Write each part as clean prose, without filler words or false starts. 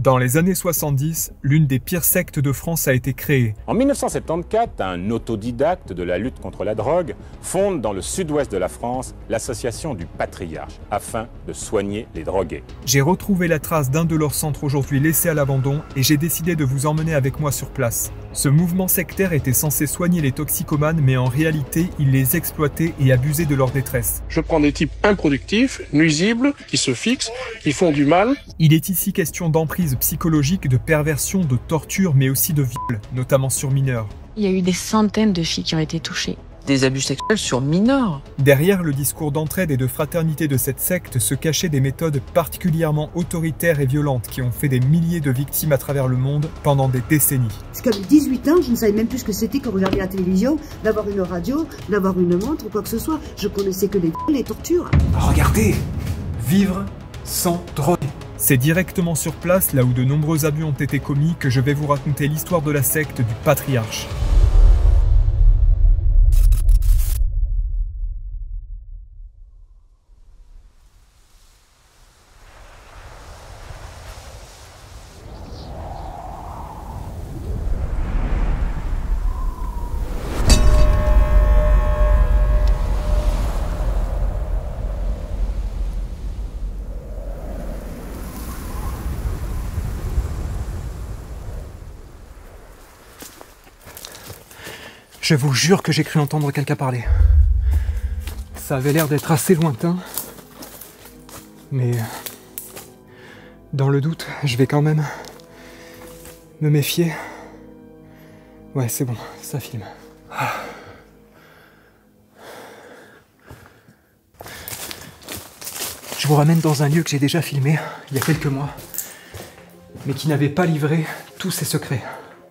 Dans les années 70, l'une des pires sectes de France a été créée. En 1974, un autodidacte de la lutte contre la drogue fonde dans le sud-ouest de la France l'association du Patriarche afin de soigner les drogués. J'ai retrouvé la trace d'un de leurs centres aujourd'hui laissé à l'abandon et j'ai décidé de vous emmener avec moi sur place. Ce mouvement sectaire était censé soigner les toxicomanes, mais en réalité, il les exploitait et abusait de leur détresse. Je prends des types improductifs, nuisibles, qui se fixent, qui font du mal. Il est ici question d'emprise psychologique, de perversion, de torture, mais aussi de viol, notamment sur mineurs. Il y a eu des centaines de filles qui ont été touchées. Des abus sexuels sur mineurs. Derrière le discours d'entraide et de fraternité de cette secte se cachaient des méthodes particulièrement autoritaires et violentes qui ont fait des milliers de victimes à travers le monde pendant des décennies. Jusqu'à 18 ans, je ne savais même plus ce que c'était que regarder la télévision, d'avoir une radio, d'avoir une montre ou quoi que ce soit. Je connaissais que les tortures. Regardez, vivre sans drogue. C'est directement sur place, là où de nombreux abus ont été commis, que je vais vous raconter l'histoire de la secte du Patriarche. Je vous jure que j'ai cru entendre quelqu'un parler. Ça avait l'air d'être assez lointain. Mais dans le doute, je vais quand même me méfier. Ouais, c'est bon, ça filme. Je vous ramène dans un lieu que j'ai déjà filmé il y a quelques mois, mais qui n'avait pas livré tous ses secrets.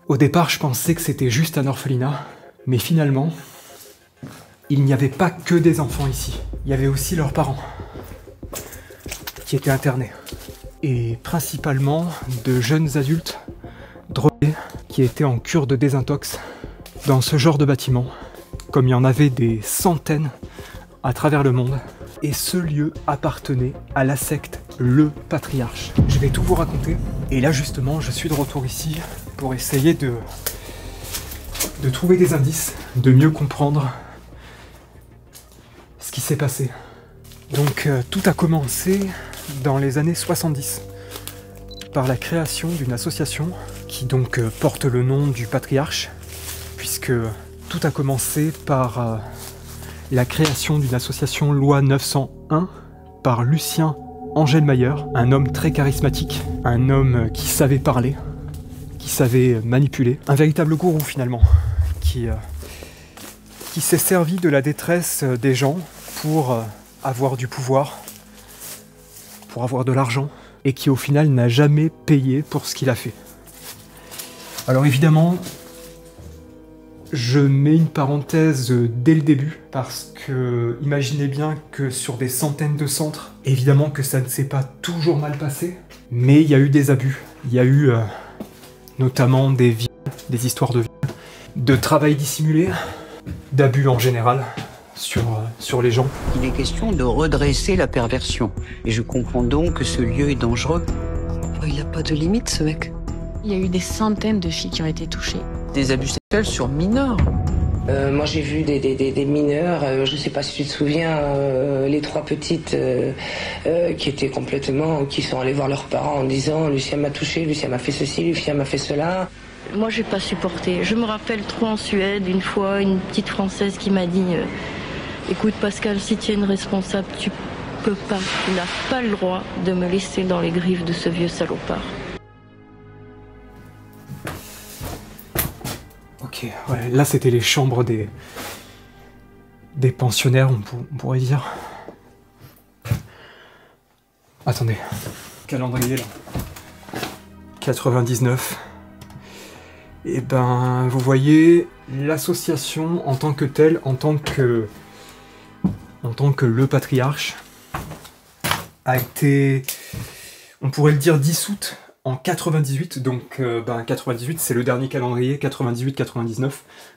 Au départ, je pensais que c'était juste un orphelinat. Mais finalement, il n'y avait pas que des enfants ici. Il y avait aussi leurs parents qui étaient internés. Et principalement de jeunes adultes drogués qui étaient en cure de désintox dans ce genre de bâtiment, comme il y en avait des centaines à travers le monde. Et ce lieu appartenait à la secte Le Patriarche. Je vais tout vous raconter. Et là justement, je suis de retour ici pour essayer de trouver des indices, de mieux comprendre ce qui s'est passé. Donc tout a commencé dans les années 70 par la création d'une association qui donc porte le nom du Patriarche, puisque tout a commencé par la création d'une association loi 901 par Lucien Angelmayer, un homme très charismatique, un homme qui savait parler, qui savait manipuler, un véritable gourou finalement, qui s'est servi de la détresse des gens pour avoir du pouvoir, pour avoir de l'argent, et qui au final n'a jamais payé pour ce qu'il a fait. Alors évidemment, je mets une parenthèse dès le début, parce que imaginez bien que sur des centaines de centres, évidemment que ça ne s'est pas toujours mal passé, mais il y a eu des abus. Il y a eu notamment des viols, des histoires de viols, de travail dissimulé, d'abus en général sur les gens. Il est question de redresser la perversion. Et je comprends donc que ce lieu est dangereux. Il n'a pas de limite, ce mec. Il y a eu des centaines de filles qui ont été touchées. Des abus sexuels sur mineurs. Moi, j'ai vu des mineurs, je ne sais pas si tu te souviens, les trois petites qui sont allées voir leurs parents en disant « Lucien m'a touché, Lucien m'a fait ceci, Lucien m'a fait cela ». Moi, j'ai pas supporté. Je me rappelle trop en Suède, une fois, une petite Française qui m'a dit écoute Pascal, si tu es une responsable, tu n'as pas le droit de me laisser dans les griffes de ce vieux salopard. » Ok, ouais, là c'était les chambres des pensionnaires, on pourrait dire. Attendez, calendrier là. 99. Et ben, vous voyez, l'association en tant que telle, en tant que le Patriarche, a été, on pourrait le dire, dissoute en 98, donc 98 c'est le dernier calendrier, 98-99,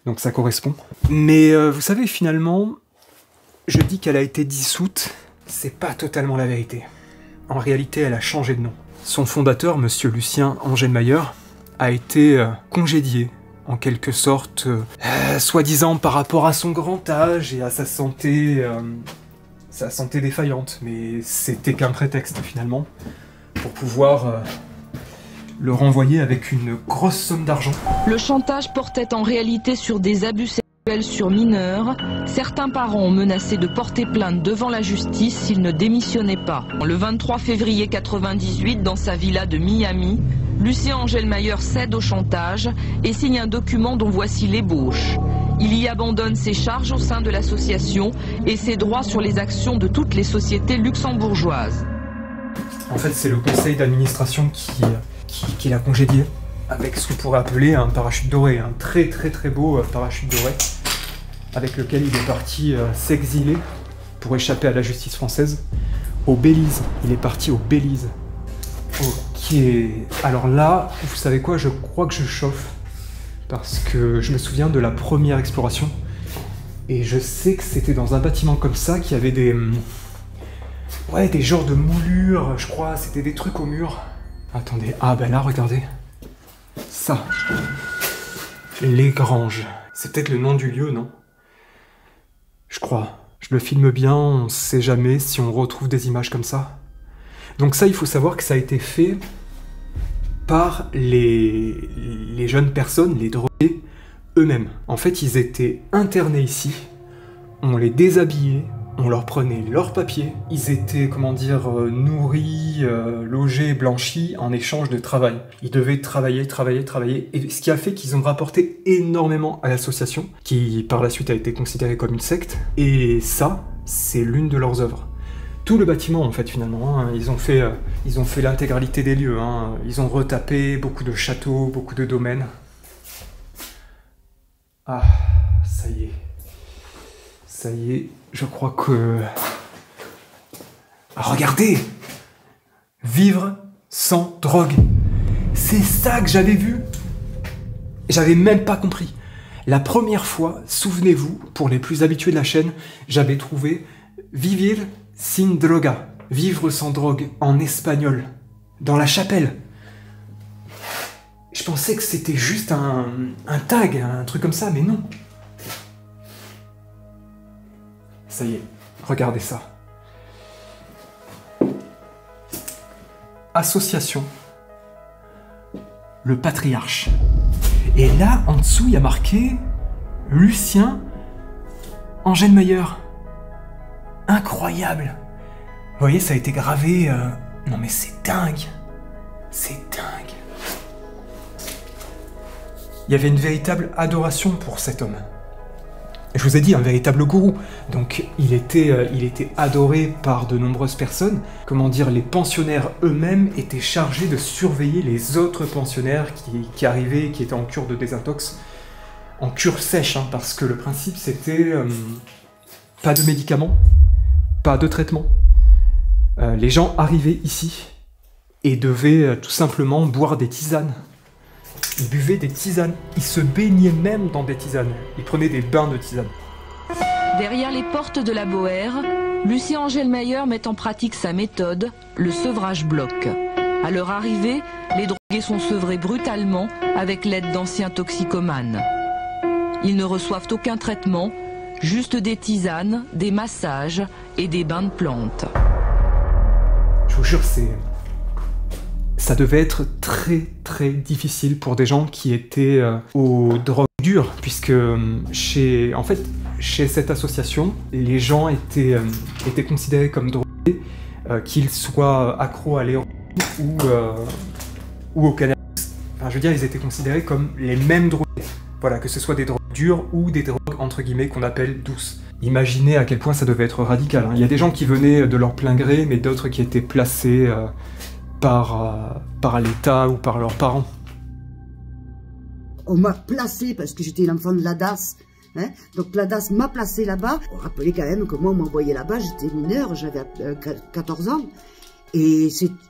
donc ça correspond. Mais vous savez, finalement, je dis qu'elle a été dissoute, c'est pas totalement la vérité. En réalité, elle a changé de nom. son fondateur, monsieur Lucien Angelmayer, a été congédié, en quelque sorte, soi-disant par rapport à son grand âge et à sa santé défaillante. Mais c'était qu'un prétexte, finalement, pour pouvoir le renvoyer avec une grosse somme d'argent. Le chantage portait en réalité sur des abus sexuels sur mineurs. Certains parents ont menacé de porter plainte devant la justice s'ils ne démissionnaient pas. Le 23 février 1998, dans sa villa de Miami, Lucien Angelmayer cède au chantage et signe un document dont voici l'ébauche. Il y abandonne ses charges au sein de l'association et ses droits sur les actions de toutes les sociétés luxembourgeoises. En fait, c'est le conseil d'administration qui l'a congédié, avec ce qu'on pourrait appeler un parachute doré, un très beau parachute doré, avec lequel il est parti s'exiler pour échapper à la justice française au Belize. Il est parti au Belize. Ok, alors là, vous savez quoi, je crois que je chauffe, parce que je me souviens de la première exploration, et je sais que c'était dans un bâtiment comme ça, qu'il y avait des genres de moulures, je crois, c'était des trucs au mur. Attendez, ah ben là, regardez. Ça. Les Granges. C'est peut-être le nom du lieu, non? Je crois. Je le filme bien, on sait jamais si on retrouve des images comme ça. Donc ça, il faut savoir que ça a été fait par les jeunes personnes, les drogués eux-mêmes. En fait, ils étaient internés ici, on les déshabillait, on leur prenait leurs papiers, ils étaient, comment dire, nourris, logés, blanchis en échange de travail. Ils devaient travailler, et ce qui a fait qu'ils ont rapporté énormément à l'association, qui par la suite a été considérée comme une secte, et ça, c'est l'une de leurs œuvres. Tout le bâtiment, en fait, finalement, hein, ils ont fait l'intégralité des lieux, hein. Ils ont retapé beaucoup de châteaux, beaucoup de domaines. Ah, ça y est. Ça y est, je crois que... Ah, regardez! Vivre sans drogue. C'est ça que j'avais vu. J'avais même pas compris. La première fois, souvenez-vous, pour les plus habitués de la chaîne, j'avais trouvé Vivir sin droga, vivre sans drogue, en espagnol, dans la chapelle. Je pensais que c'était juste un tag, un truc comme ça, mais non. Ça y est, regardez ça. Association. Le Patriarche. Et là, en dessous, il y a marqué Lucien Angelmayer. Incroyable. Vous voyez, ça a été gravé... Non mais c'est dingue. C'est dingue. Il y avait une véritable adoration pour cet homme. Je vous ai dit, un véritable gourou. Donc il était adoré par de nombreuses personnes. Comment dire, les pensionnaires eux-mêmes étaient chargés de surveiller les autres pensionnaires qui arrivaient, qui étaient en cure de désintox. En cure sèche, hein, parce que le principe c'était pas de médicaments, pas de traitement. Les gens arrivaient ici et devaient tout simplement boire des tisanes. Ils buvaient des tisanes, ils se baignaient même dans des tisanes, ils prenaient des bains de tisanes. Derrière les portes de la Bohère, Lucien Angelmayer met en pratique sa méthode, le sevrage bloc. À leur arrivée, les drogués sont sevrés brutalement avec l'aide d'anciens toxicomanes. Ils ne reçoivent aucun traitement, juste des tisanes, des massages et des bains de plantes. Je vous jure, ça devait être très difficile pour des gens qui étaient aux drogues dures, puisque chez cette association, les gens étaient considérés comme drogués, qu'ils soient accros à l'héroïne ou au cannabis. Enfin, je veux dire, ils étaient considérés comme les mêmes drogués. Voilà, que ce soit des drogues dures ou des drogues entre guillemets qu'on appelle douces. Imaginez à quel point ça devait être radical, hein. Il y a des gens qui venaient de leur plein gré, mais d'autres qui étaient placés par l'État ou par leurs parents. On m'a placé parce que j'étais l'enfant de l'ADAS. Hein, donc l'ADAS m'a placé là-bas. On rappelait quand même que moi on m'a envoyé là-bas, j'étais mineur, j'avais 14 ans. Et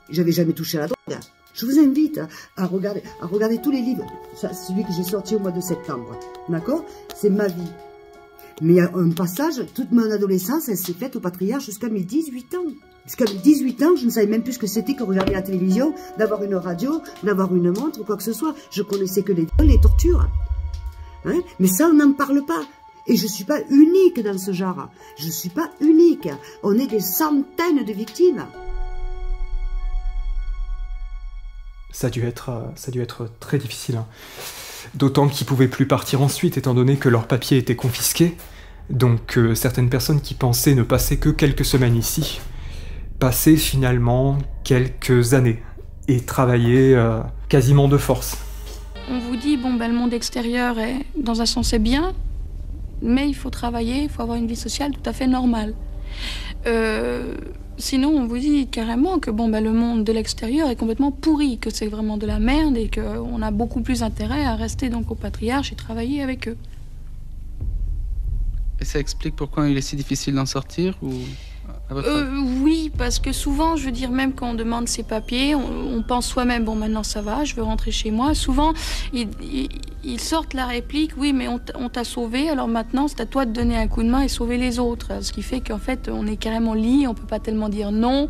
j'avais jamais touché à la drogue. Je vous invite à regarder tous les livres. C'est celui que j'ai sorti au mois de septembre. D'accord? C'est ma vie. Mais il y a un passage, toute mon adolescence, elle s'est faite au Patriarche jusqu'à mes 18 ans. Jusqu'à 18 ans, je ne savais même plus ce que c'était que regarder la télévision, d'avoir une radio, d'avoir une montre ou quoi que ce soit. Je connaissais que les tortures. Hein? Mais ça, on n'en parle pas. Et je ne suis pas unique dans ce genre. Je ne suis pas unique. On est des centaines de victimes. Ça a dû être très difficile. Hein. D'autant qu'ils ne pouvaient plus partir ensuite, étant donné que leurs papiers étaient confisqués. Donc certaines personnes qui pensaient ne passer que quelques semaines ici, passaient finalement quelques années et travaillaient quasiment de force. On vous dit, bon, ben, le monde extérieur, est, dans un sens, est bien, mais il faut travailler, il faut avoir une vie sociale tout à fait normale. Sinon, on vous dit carrément que bon, ben, le monde de l'extérieur est complètement pourri, que c'est vraiment de la merde et qu'on a beaucoup plus intérêt à rester donc au patriarche et travailler avec eux. Et ça explique pourquoi il est si difficile d'en sortir ou à votre avis? Oui, parce que souvent, je veux dire, même quand on demande ses papiers, on pense soi-même, bon, maintenant ça va, je veux rentrer chez moi. Souvent, ils sortent la réplique, oui, mais on t'a sauvé, alors maintenant, c'est à toi de donner un coup de main et sauver les autres. Ce qui fait qu'en fait, on est carrément liés, on peut pas tellement dire non.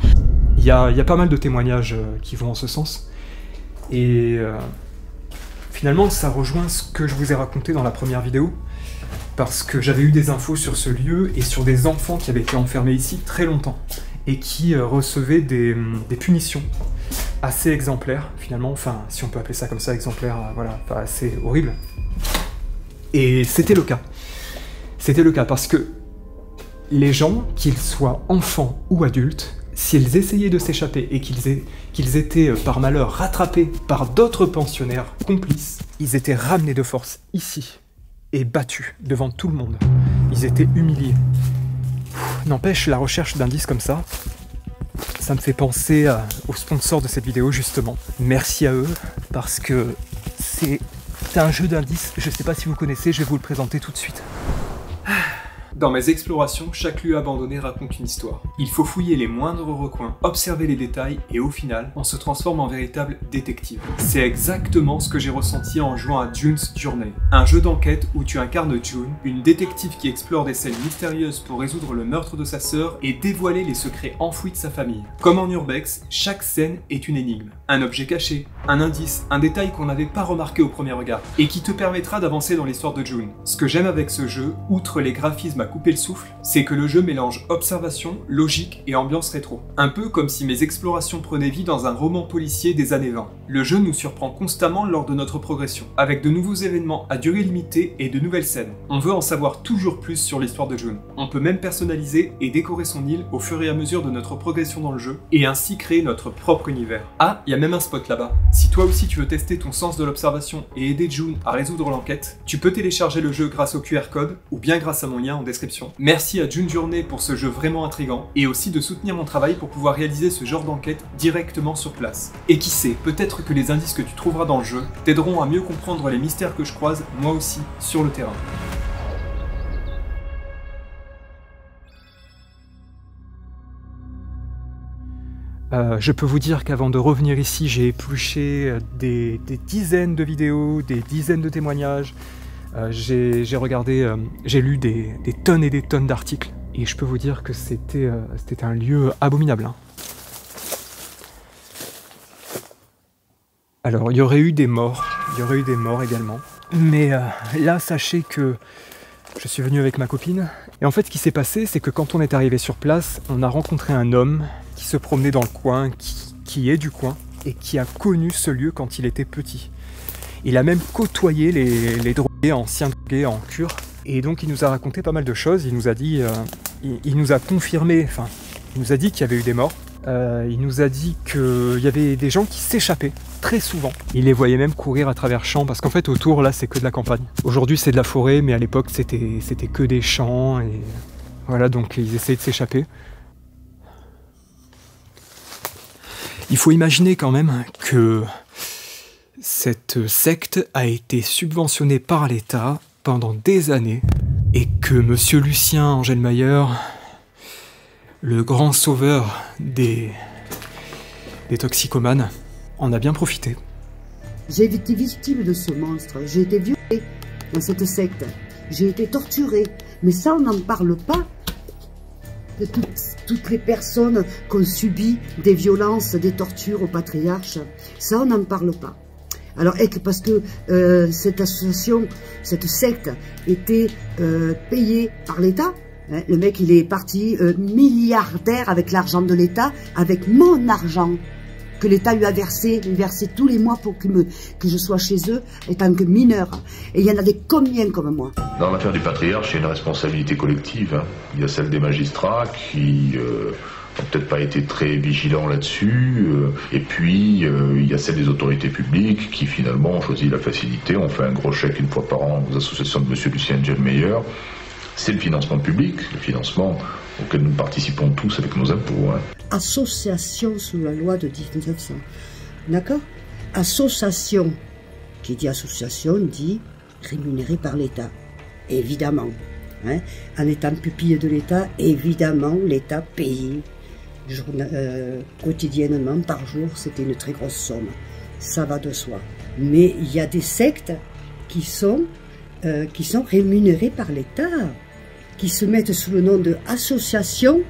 Il y a pas mal de témoignages qui vont en ce sens. Et finalement, ça rejoint ce que je vous ai raconté dans la première vidéo. Parce que j'avais eu des infos sur ce lieu et sur des enfants qui avaient été enfermés ici très longtemps et qui recevaient des punitions assez exemplaires, finalement, enfin, si on peut appeler ça comme ça, exemplaires, voilà, enfin, assez horribles. Et c'était le cas. C'était le cas parce que les gens, qu'ils soient enfants ou adultes, s'ils essayaient de s'échapper et qu'ils étaient par malheur rattrapés par d'autres pensionnaires complices, ils étaient ramenés de force ici. Et battus devant tout le monde. Ils étaient humiliés. N'empêche, la recherche d'indices comme ça, ça me fait penser aux sponsors de cette vidéo, justement. Merci à eux, parce que c'est un jeu d'indices, je sais pas si vous connaissez, je vais vous le présenter tout de suite. Dans mes explorations, chaque lieu abandonné raconte une histoire. Il faut fouiller les moindres recoins, observer les détails et au final, on se transforme en véritable détective. C'est exactement ce que j'ai ressenti en jouant à June's Journey, un jeu d'enquête où tu incarnes June, une détective qui explore des scènes mystérieuses pour résoudre le meurtre de sa sœur et dévoiler les secrets enfouis de sa famille. Comme en Urbex, chaque scène est une énigme, un objet caché, un indice, un détail qu'on n'avait pas remarqué au premier regard et qui te permettra d'avancer dans l'histoire de June. Ce que j'aime avec ce jeu, outre les graphismes à couper le souffle, c'est que le jeu mélange observation, logique et ambiance rétro. Un peu comme si mes explorations prenaient vie dans un roman policier des années 20. Le jeu nous surprend constamment lors de notre progression, avec de nouveaux événements à durée limitée et de nouvelles scènes. On veut en savoir toujours plus sur l'histoire de June. On peut même personnaliser et décorer son île au fur et à mesure de notre progression dans le jeu, et ainsi créer notre propre univers. Ah, il y a même un spot là-bas. Si toi aussi tu veux tester ton sens de l'observation et aider June à résoudre l'enquête, tu peux télécharger le jeu grâce au QR code, ou bien grâce à mon lien en description. Merci à June's Journey pour ce jeu vraiment intriguant, et aussi de soutenir mon travail pour pouvoir réaliser ce genre d'enquête directement sur place. Et qui sait, peut-être que les indices que tu trouveras dans le jeu t'aideront à mieux comprendre les mystères que je croise, moi aussi, sur le terrain. Je peux vous dire qu'avant de revenir ici, j'ai épluché des dizaines de vidéos, des dizaines de témoignages. J'ai regardé, j'ai lu des tonnes et des tonnes d'articles. Et je peux vous dire que c'était un lieu abominable. Hein. Alors, il y aurait eu des morts également. Mais là, sachez que je suis venu avec ma copine. Et en fait, ce qui s'est passé, c'est que quand on est arrivé sur place, on a rencontré un homme qui se promenait dans le coin, qui est du coin, et qui a connu ce lieu quand il était petit. Il a même côtoyé les drogués, anciens drogués en cure. Et donc il nous a raconté pas mal de choses. Il nous a dit, il nous a confirmé, enfin, il nous a dit qu'il y avait eu des morts. Il nous a dit qu'il y avait des gens qui s'échappaient très souvent. Il les voyait même courir à travers champs, parce qu'en fait autour là c'est que de la campagne. Aujourd'hui c'est de la forêt, mais à l'époque c'était que des champs. Et voilà, donc ils essayaient de s'échapper. Il faut imaginer quand même que cette secte a été subventionnée par l'État pendant des années et que Monsieur Lucien Angelmayer, le grand sauveur des toxicomanes, en a bien profité. J'ai été victime de ce monstre, j'ai été violée dans cette secte, j'ai été torturée, mais ça on n'en parle pas. de toutes les personnes qui ont subi des violences, des tortures au patriarche. Ça, on n'en parle pas. Alors, parce que cette association, cette secte était payée par l'État. Hein, le mec, il est parti milliardaire avec l'argent de l'État, avec mon argent que l'État lui a versé tous les mois pour que je sois chez eux, étant que mineur. Et il y en a des combien comme moi. Dans l'affaire du patriarche, il y a une responsabilité collective. Hein. Il y a celle des magistrats qui n'ont peut-être pas été très vigilants là-dessus. Et puis, il y a celle des autorités publiques qui, finalement, ont choisi la facilité. On fait un gros chèque une fois par an aux associations de M. Lucien Gelmeyer. C'est le financement public, le financement auquel nous participons tous avec nos impôts. Hein. Association sous la loi de 1900. D'accord? Association, qui dit association, dit rémunérée par l'État. Évidemment. Hein? En étant pupille de l'État, évidemment, l'État payait quotidiennement, par jour, c'était une très grosse somme. Ça va de soi. Mais il y a des sectes qui sont rémunérées par l'État, qui se mettent sous le nom de association,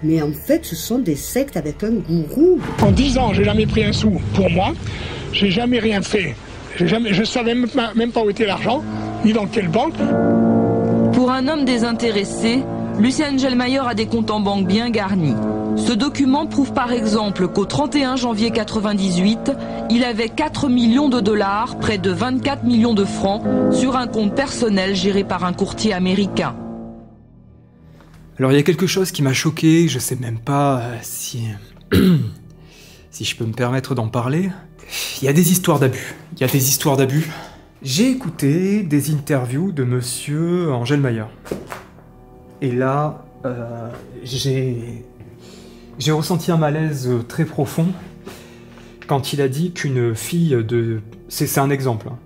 mais en fait ce sont des sectes avec un gourou. En 10 ans, j'ai jamais pris un sou pour moi, j'ai jamais rien fait, je savais même pas où était l'argent, ni dans quelle banque. Pour un homme désintéressé, Lucien Gelmeyer a des comptes en banque bien garnis. Ce document prouve par exemple qu'au 31 janvier 1998, il avait 4 millions de dollars, près de 24 millions de francs, sur un compte personnel géré par un courtier américain. Alors il y a quelque chose qui m'a choqué, je sais même pas si je peux me permettre d'en parler. Il y a des histoires d'abus, J'ai écouté des interviews de monsieur Gelmeyer. Et là, j'ai ressenti un malaise très profond quand il a dit qu'une fille de... C'est un exemple. Hein.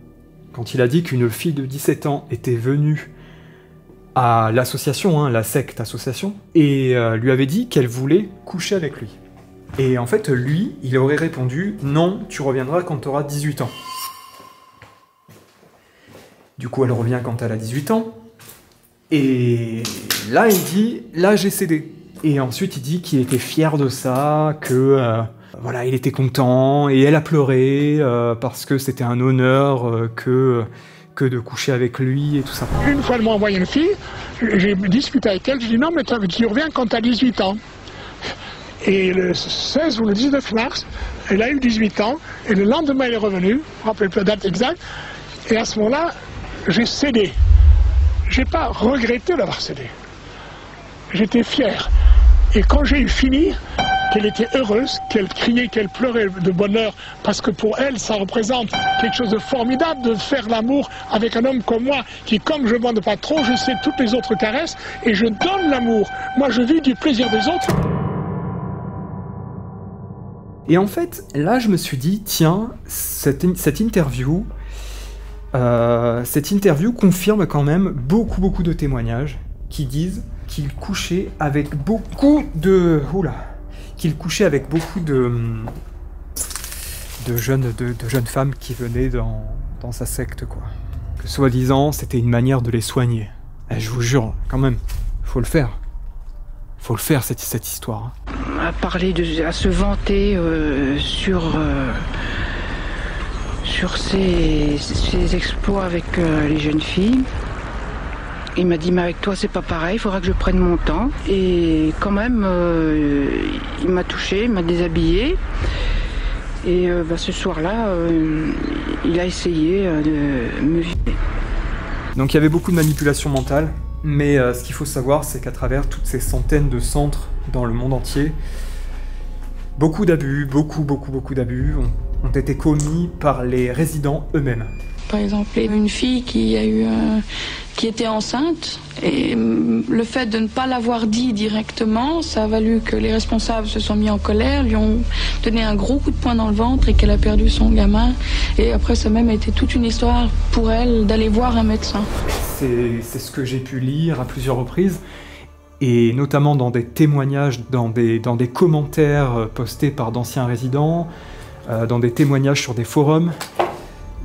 Quand il a dit qu'une fille de 17 ans était venue à l'association, hein, la secte association, et lui avait dit qu'elle voulait coucher avec lui. Et en fait, lui, il aurait répondu « Non, tu reviendras quand tu auras 18 ans ». Du coup, elle revient quand elle a 18 ans, et là, il dit « Là, j'ai cédé ». Et ensuite, il dit qu'il était fier de ça, que voilà, il était content, et elle a pleuré parce que c'était un honneur que de coucher avec lui et tout ça. Une fois, elle m'a envoyé une fille, j'ai discuté avec elle, je dis non, mais tu reviens quand tu as 18 ans. Et le 16 ou le 19 mars, elle a eu 18 ans, et le lendemain, elle est revenue, je ne me rappelle pas la date exacte, et à ce moment-là, j'ai cédé. J'ai pas regretté d'avoir cédé. J'étais fier. Et quand j'ai eu fini, qu'elle était heureuse, qu'elle criait, qu'elle pleurait de bonheur, parce que pour elle, ça représente quelque chose de formidable de faire l'amour avec un homme comme moi, qui, comme je ne bande pas trop, je sais toutes les autres caresses, et je donne l'amour. Moi, je vis du plaisir des autres. Et en fait, là, je me suis dit, tiens, cette interview confirme quand même beaucoup de témoignages qui disent qu'il couchait avec beaucoup de... qu'il couchait avec beaucoup de jeunes femmes qui venaient dans sa secte, quoi. Que soi-disant, c'était une manière de les soigner. Et je vous jure, quand même, faut le faire. Faut le faire, cette histoire. À parler, à se vanter sur ses exploits avec les jeunes filles. Il m'a dit, mais avec toi c'est pas pareil, il faudra que je prenne mon temps. Et quand même, il m'a touché, il m'a déshabillé. Et ce soir-là, il a essayé de me violer. Donc il y avait beaucoup de manipulation mentale, mais ce qu'il faut savoir, c'est qu'à travers toutes ces centaines de centres dans le monde entier, beaucoup d'abus, beaucoup d'abus ont été commis par les résidents eux-mêmes. Par exemple, une fille qui était enceinte, et le fait de ne pas l'avoir dit directement, ça a valu que les responsables se sont mis en colère, lui ont donné un gros coup de poing dans le ventre et qu'elle a perdu son gamin. Et après, ça même a été toute une histoire pour elle d'aller voir un médecin. C'est ce que j'ai pu lire à plusieurs reprises, et notamment dans des témoignages, dans des commentaires postés par d'anciens résidents, dans des témoignages sur des forums.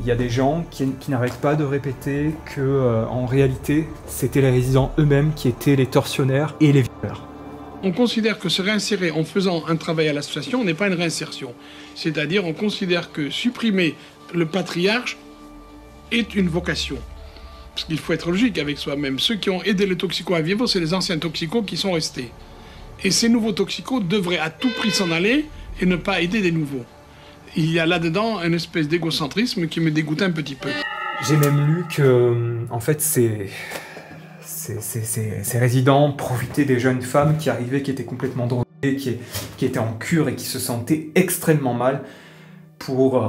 Il y a des gens qui n'arrêtent pas de répéter que, en réalité, c'était les résidents eux-mêmes qui étaient les tortionnaires et les violeurs. On considère que se réinsérer en faisant un travail à l'association n'est pas une réinsertion. C'est-à-dire, on considère que supprimer le patriarche est une vocation. Parce qu'il faut être logique avec soi-même. Ceux qui ont aidé les toxicos à vivre, c'est les anciens toxicos qui sont restés. Et ces nouveaux toxicos devraient à tout prix s'en aller et ne pas aider des nouveaux. Il y a là-dedans une espèce d'égocentrisme qui me dégoûte un petit peu. J'ai même lu que, en fait, ces résidents profitaient des jeunes femmes qui arrivaient, qui étaient complètement droguées, qui étaient en cure et qui se sentaient extrêmement mal pour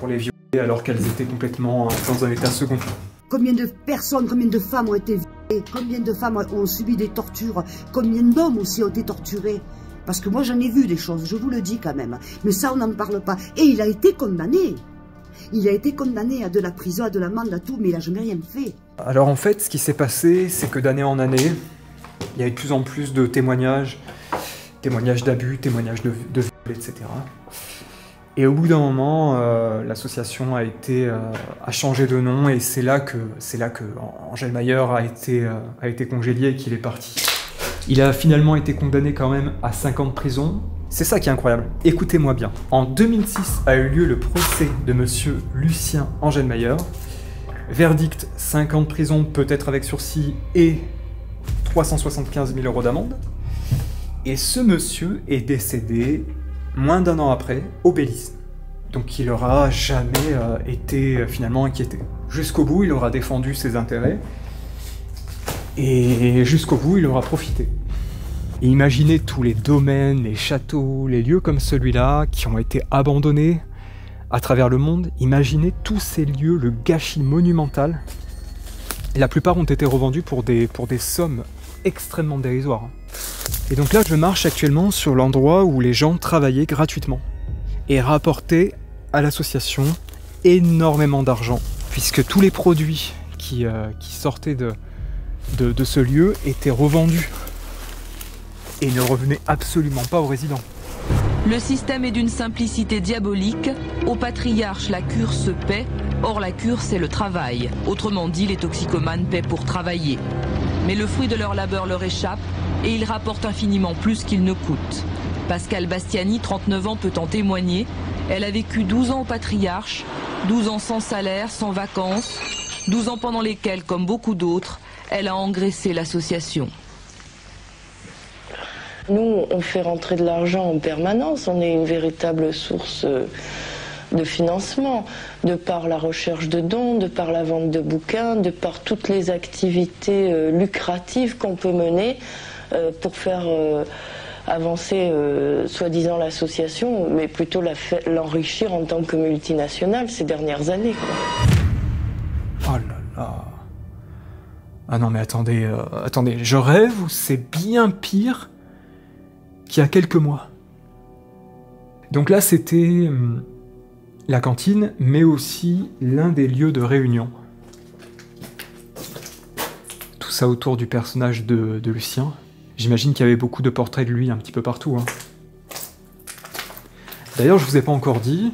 les violer alors qu'elles étaient complètement dans un état second. Combien de personnes, combien de femmes ont été violées, combien de femmes ont subi des tortures, combien d'hommes aussi ont été torturés. Parce que moi j'en ai vu des choses, je vous le dis quand même. Mais ça on n'en parle pas. Et il a été condamné. Il a été condamné à de la prison, à de l'amende, à tout, mais il n'a jamais rien fait. Alors en fait, ce qui s'est passé, c'est que d'année en année, il y a eu de plus en plus de témoignages d'abus, témoignages de viol, etc. Et au bout d'un moment, l'association a changé de nom et c'est là que Angel Mayer a été congédié et qu'il est parti. Il a finalement été condamné quand même à 5 ans de prison. C'est ça qui est incroyable. Écoutez-moi bien. En 2006 a eu lieu le procès de monsieur Lucien Angel Mayer. Verdict, 5 ans de prison, peut-être avec sursis et 375 000 € d'amende. Et ce monsieur est décédé moins d'1 an après, au Belize. Donc il n'aura jamais été finalement inquiété. Jusqu'au bout, il aura défendu ses intérêts. Et jusqu'au bout, il aura profité. Et imaginez tous les domaines, les châteaux, les lieux comme celui-là qui ont été abandonnés à travers le monde. Imaginez tous ces lieux, le gâchis monumental. Et la plupart ont été revendus pour des sommes extrêmement dérisoires. Et donc là, je marche actuellement sur l'endroit où les gens travaillaient gratuitement et rapportaient à l'association énormément d'argent, puisque tous les produits qui sortaient de ce lieu étaient revendus et ne revenaient absolument pas aux résidents. Le système est d'une simplicité diabolique. Au patriarche, la cure se paie. Or, la cure, c'est le travail. Autrement dit, les toxicomanes paient pour travailler. Mais le fruit de leur labeur leur échappe et ils rapportent infiniment plus qu'ils ne coûtent. Pascal Bastiani, 39 ans, peut en témoigner. Elle a vécu 12 ans au patriarche, 12 ans sans salaire, sans vacances, 12 ans pendant lesquels, comme beaucoup d'autres, elle a engraissé l'association. Nous, on fait rentrer de l'argent en permanence, on est une véritable source de financement, de par la recherche de dons, de par la vente de bouquins, de par toutes les activités lucratives qu'on peut mener pour faire avancer soi-disant l'association, mais plutôt l'enrichir en tant que multinationale ces dernières années, quoi. Oh là là. Ah non mais attendez, je rêve ou c'est bien pire qu'il y a quelques mois. Donc là c'était la cantine, mais aussi l'un des lieux de réunion. Tout ça autour du personnage de Lucien. J'imagine qu'il y avait beaucoup de portraits de lui un petit peu partout. Hein. D'ailleurs, je vous ai pas encore dit,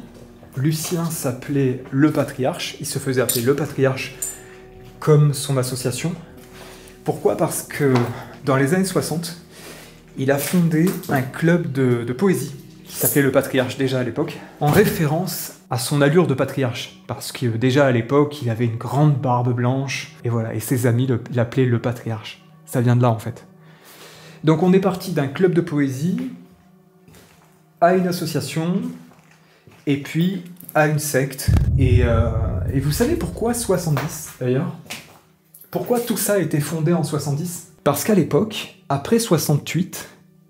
Lucien s'appelait Le Patriarche, il se faisait appeler Le Patriarche comme son association. Pourquoi ? Parce que dans les années 60, il a fondé un club de poésie qui s'appelait Le Patriarche déjà à l'époque, en référence à son allure de patriarche, parce que déjà à l'époque, il avait une grande barbe blanche, et voilà, et ses amis l'appelaient Le Patriarche. Ça vient de là en fait. Donc on est parti d'un club de poésie à une association, et puis à une secte. Et vous savez pourquoi 70 d'ailleurs ? Pourquoi tout ça a été fondé en 70 ? Parce qu'à l'époque, après 68,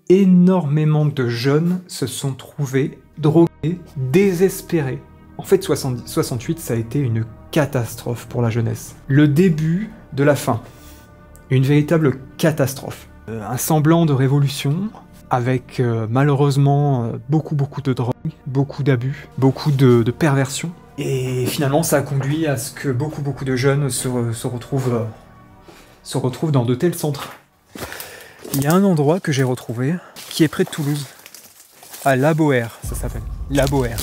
énormément de jeunes se sont trouvés drogués, désespérés. En fait, 68, ça a été une catastrophe pour la jeunesse. Le début de la fin. Une véritable catastrophe. Un semblant de révolution, avec malheureusement beaucoup de drogue, beaucoup d'abus, beaucoup de perversion. Et finalement, ça a conduit à ce que beaucoup de jeunes se retrouvent dans de tels centres. Il y a un endroit que j'ai retrouvé, qui est près de Toulouse, à La Boère, ça s'appelle, La Boère.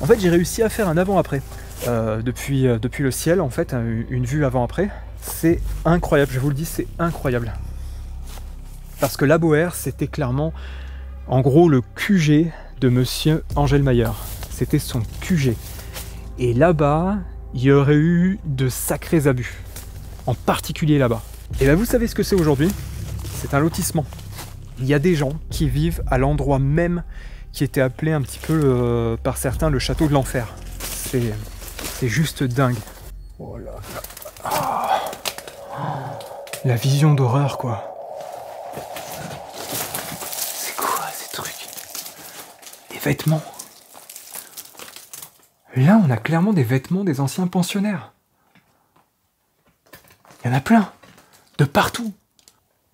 En fait, j'ai réussi à faire un avant-après. Depuis le ciel, en fait, une vue avant-après. C'est incroyable, je vous le dis, c'est incroyable. Parce que la Boère, c'était clairement, en gros, le QG de monsieur Engelmayer. C'était son QG. Et là-bas, il y aurait eu de sacrés abus. En particulier là-bas. Et bien vous savez ce que c'est aujourd'hui? C'est un lotissement. Il y a des gens qui vivent à l'endroit même qui était appelé un petit peu par certains le château de l'enfer. C'est juste dingue. Oh là là. Oh. La vision d'horreur, quoi. C'est quoi ces trucs? Des vêtements. Là, on a clairement des vêtements des anciens pensionnaires. Il y en a plein. De partout.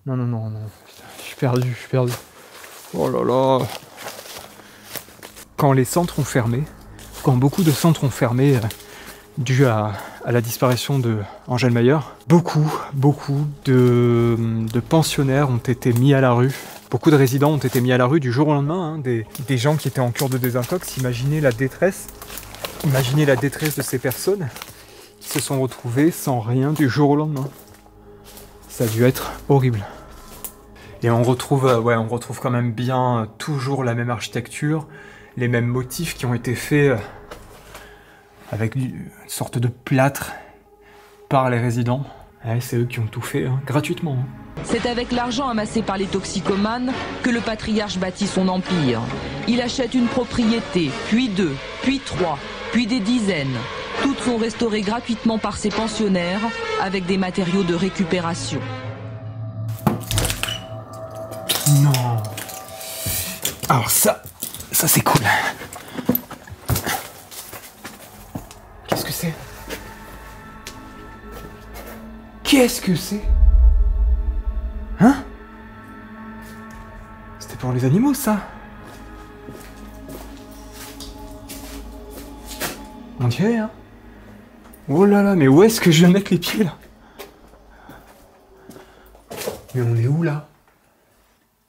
Non, non, non, non. Putain, je suis perdu, je suis perdu. Oh là là. Quand les centres ont fermé, quand beaucoup de centres ont fermé dû à la disparition de Engelmayer, beaucoup de pensionnaires ont été mis à la rue. Beaucoup de résidents ont été mis à la rue du jour au lendemain. Hein, des gens qui étaient en cure de désintox. Imaginez la détresse. Imaginez la détresse de ces personnes qui se sont retrouvées sans rien du jour au lendemain. Ça a dû être horrible. Et on retrouve quand même bien toujours la même architecture, les mêmes motifs qui ont été faits avec une sorte de plâtre par les résidents. Ouais, c'est eux qui ont tout fait, hein, gratuitement. Hein. C'est avec l'argent amassé par les toxicomanes que le patriarche bâtit son empire. Il achète une propriété, puis 2, puis 3, puis des dizaines. Toutes sont restaurées gratuitement par ses pensionnaires avec des matériaux de récupération. Non. Alors ça c'est cool. Qu'est-ce que c'est? Qu'est-ce que c'est? Hein? C'était pour les animaux, ça? On dirait, hein? Oh là là, mais où est-ce que je vais mettre les pieds, là? Mais on est où, là?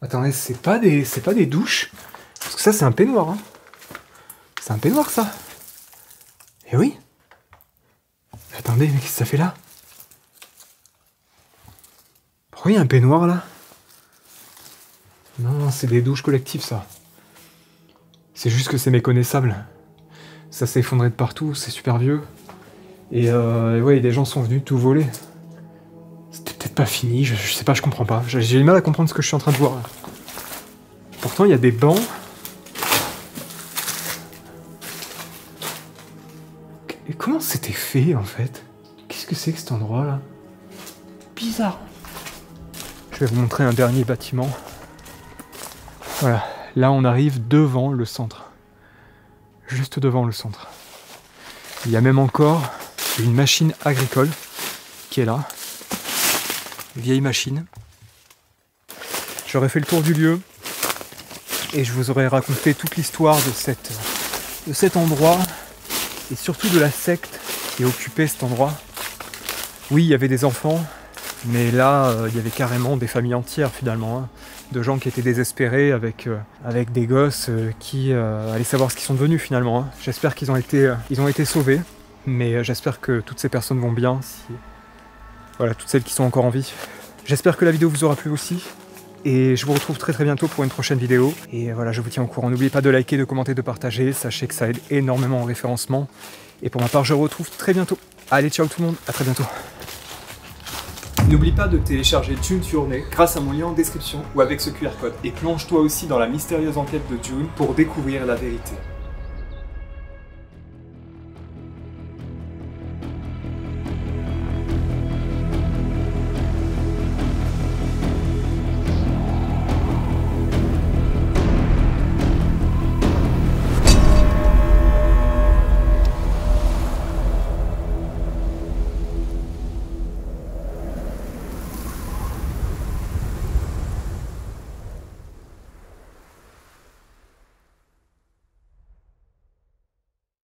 Attendez, c'est pas des douches? Parce que ça, c'est un peignoir, hein? C'est un peignoir, ça? Eh oui? Attendez, mais qu'est-ce que ça fait là? Pourquoi il y a un peignoir, là? Non, c'est des douches collectives, ça. C'est juste que c'est méconnaissable. Ça s'est effondré de partout, c'est super vieux. Et ouais, des gens sont venus tout voler. C'était peut-être pas fini, je sais pas, je comprends pas. J'ai du mal à comprendre ce que je suis en train de voir, là. Pourtant, il y a des bancs. Et comment c'était fait, en fait? Qu'est-ce que c'est que cet endroit-là? Bizarre. Je vais vous montrer un dernier bâtiment. Voilà, là on arrive devant le centre. Juste devant le centre. Il y a même encore une machine agricole qui est là. Une vieille machine. J'aurais fait le tour du lieu et je vous aurais raconté toute l'histoire de cet endroit et surtout de la secte qui occupait cet endroit. Oui, il y avait des enfants, mais là, il y avait carrément des familles entières finalement, hein, de gens qui étaient désespérés avec des gosses qui allaient savoir ce qu'ils sont devenus finalement. Hein. J'espère qu'ils ont été sauvés, mais j'espère que toutes ces personnes vont bien, voilà, toutes celles qui sont encore en vie. J'espère que la vidéo vous aura plu aussi. Et je vous retrouve très très bientôt pour une prochaine vidéo. Et voilà, je vous tiens au courant. N'oubliez pas de liker, de commenter, de partager. Sachez que ça aide énormément au référencement. Et pour ma part, je vous retrouve très bientôt. Allez, ciao tout le monde, à très bientôt. N'oublie pas de télécharger Dune Journée grâce à mon lien en description ou avec ce QR code. Et plonge-toi aussi dans la mystérieuse enquête de Dune pour découvrir la vérité.